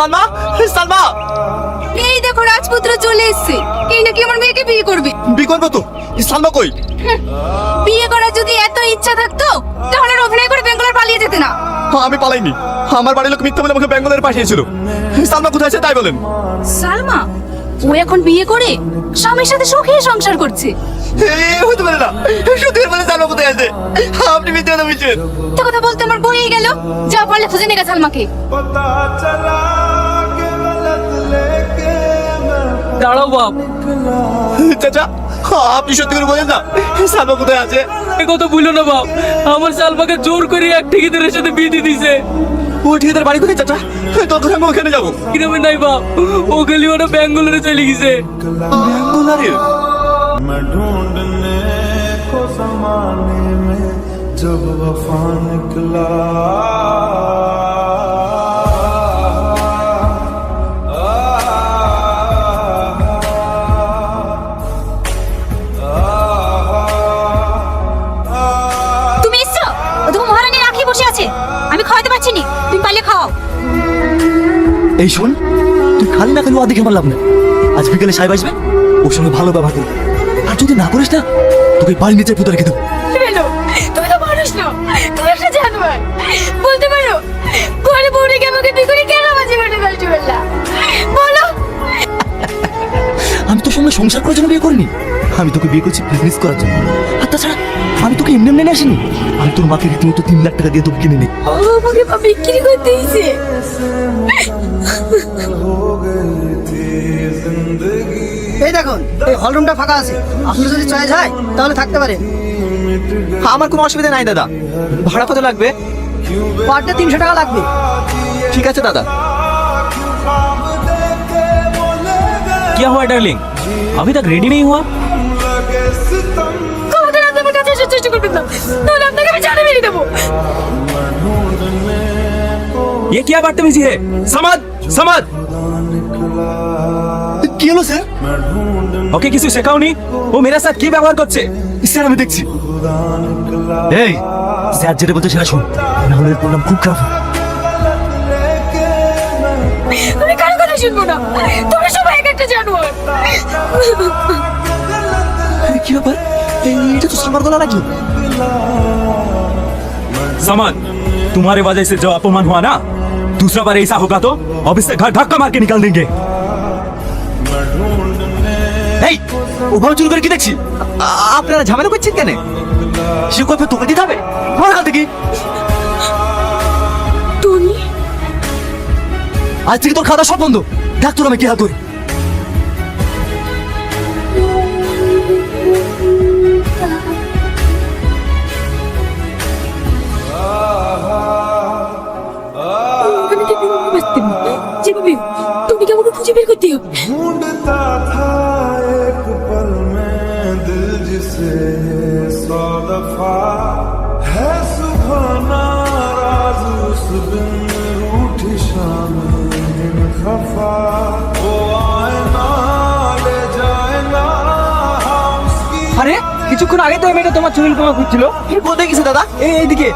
সালমা, সালমা, এই দেখো রাজপুত্র চলে এসেছে। এই নাকি আমার মেয়েকে বিয়ে করবে। বিয়ে করবো তো? সালমা কই? বিয়ে করার যদি এত ইচ্ছা থাকতো তাহলে আর অভিনয় করে বেঙ্গলের পালিয়ে যেতে না। আমি পালাইনি, আমার বাড়ির লোক মিথ্যা বলে আমাকে ব্যাঙ্গালোরে পাঠিয়েছিল। সালমা কোথায় আছে তাই বলেন। সালমা ও এখন বিয়ে করে স্বামীর সাথে সুখে সংসার করছে। হতে পারে না, সত্যি বলে সালমা কোথায় আছে? আপনি মিথ্যা কথা বলছেন। তো কথা বলতে আমার বইয়ে গেল। যা পারলে খুঁজে নিয়ে গেছে সালমাকে। দাঁড়াও বাপ, চাচা আপনি সত্যি করে বলেন না সালমা কোথায় আছে? এ কথা ভুলো না বাপ। আমার সালমাকে জোর করে এক ঠিকাদারের সাথে বিয়ে দিয়ে দিছে। ও ঠিকাদার বাড়ি কোথায় চাচা? তখন আমি ওখানে যাবো। কিরমে নাই বাপ, ও গেলি ওরা ব্যাঙ্গালোরে চলে গেছে। ব্যাঙ্গালোরে? मैं ढूंढने को जमाने में जब वफा निकला তুমি এসছো? ও তো মহারানী রাখি বসে আছে, আমি খাওয়াতে পারছি না। তুমি পারলে খাও। এই শোন, তুই খালি না খালি ও দেখে আমার লাভ নেই। আজ বিকেলে সাহেব আসবে, ওর সঙ্গে ভালো ব্যবহার করবি। আর যদি না করিস না, তোকে বাড়ি নিচে পুঁতে রেখে দেবো। বেলো, তুমি তো মানুষ না, তুমি একটা জানোয়ার। বলতে পারো ঘরে বউ রেখে আমাকে বিয়ে করে কেন মাঝে মাঝে গালটি বললা? বলো। আমি তোর সঙ্গে সংসার করার জন্য বিয়ে করিনি, আমি তোকে বিয়ে করছি বিজনেস করার জন্য। আর তাছাড়া আমি তোকে এমনি এমনি আসিনি, আমি তোর মাকে রীতিমতো 3 লাখ টাকা দিয়ে তোকে কিনে নিই। আমাকে বিক্রি করতে দিয়েছে। हो गई थी जिंदगी এই দেখুন, এই হল রুমটা ফাঁকা আছে। আপনি যদি চয়েস হয় তাহলে থাকতে পারেন। আমার কোনো অসুবিধা নাই দাদা। ভাড়া কত লাগবে? পার ডে 300 টাকা লাগবে। ঠিক আছে দাদা। क्या हुआ डार्लिंग, अभी तक रेडी नहीं हुआ? ক্ষমতা রাখতে আমার কাছে এসে চেষ্টা করবেন না, নাহলে আপনাকে আমি জানে মেরে দেবো। ये क्या बदतमीजी है? समझ समझ। কি হলো স্যার? ওকে কিছু শেখাওনি? ও মেরা সাথ কি ব্যবহার করছে? স্যার আমি দেখছি। এই স্যার যেটা বলতে সেটা শোন, নাহলে এর প্রোগ্রাম খুব খারাপ হবে। আমি কারো কথা শুনবো না, তোমরা সবাই এক একটা জানোয়ার। আরে কি ব্যাপার? এটা তো সালমার গলা নাকি? समझ, तुम्हारे वजह से जो अपमान हुआ ना, दूसरा बार ऐसा होगा तो ऑफिस से घर धक्का मार के निकाल देंगे। এই ওভাবে চুরি করে কি দেখছি? আপনারা ঝামেলা করছেন কেন? সে কবে তোকে দিতে হবে? আমার হাতে কি? টনি, আজ থেকে তোর খাওয়া সব বন্ধ। দেখ তোর আমি কি হাত করি। আমি কি বুঝতে পারছি যেভাবে তুমি কি আমাকে খুঁজে বের করতে হবে। ढूंढता था एक पल में दिल जिसे 100 दफा है सुबह नाराज उस दिन रूठी शाम खफा वो आए ना ले जाए ना उसकी আরে কিছুক্ষণ আগে তো এই মেয়েটা তোমার চুরির কোমা খুঁজছিল। কোথায় গেছে দাদা? এইদিকে